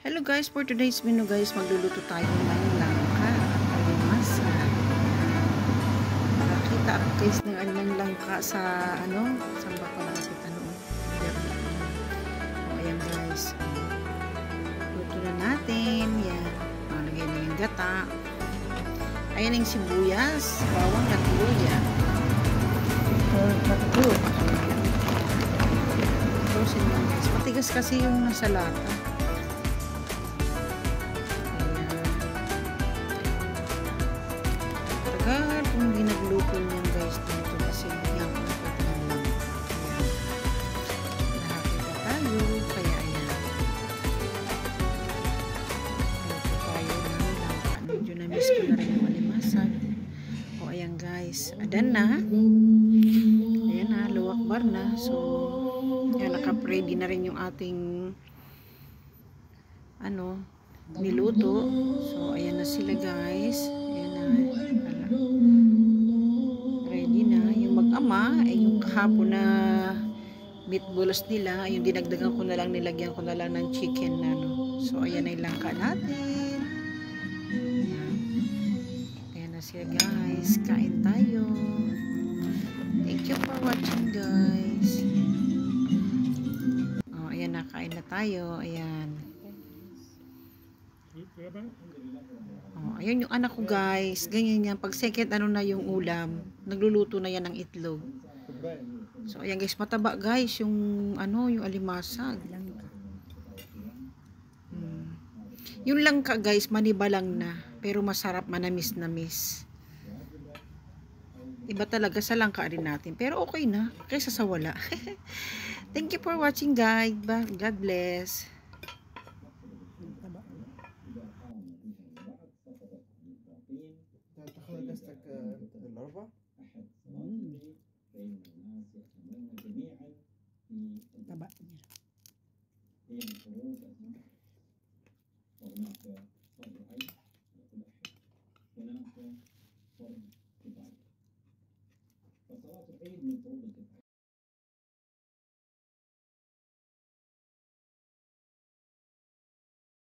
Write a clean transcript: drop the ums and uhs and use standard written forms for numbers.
Hello guys, for today's menu guys, magluluto tayo ng langka at alimasa. Nakita ako guys ng langka sa saan ba ko nakakita noon? Ayan guys, luto na natin. Yan, malagay na yung gata. Ayan yung sibuyas, bawang at luya. Frozen lang guys, matigas kasi yung nasa lata. Kung hindi nagluto niyan guys dito kasi yan ang lang. Nakakita tayo kaya ayan. Luto tayo ng langka. Medyo na-miss ko na rin yung alimasag. O ayan guys, adan na. Ayan na, luwakbar na. So yan, naka-ready na rin yung ating niluto. So ayan na sila guys. Ayan na. Ready na. Yung mag-ama ay yung kahapon na meatballs nila, yung dinagdagan ko na lang, nilagyan ko na lang ng chicken na So ayan ay langka natin. Ayan na siya guys. Kain tayo. Thank you for watching guys. Oh, ayan na, kain na tayo. Ayan. Oh, ayun yung anak ko guys, ganyan yan. Pag second na yung ulam, nagluluto na yan ng itlog. So ayan guys, mataba guys yung yung alimasag. Yung langka guys, maniba lang na, pero masarap, manamis-namis. Iba talaga sa langka rin natin, pero okay na kaysa sa wala. Thank you for watching guys. God bless. قصدك الأربع؟ Taba niya.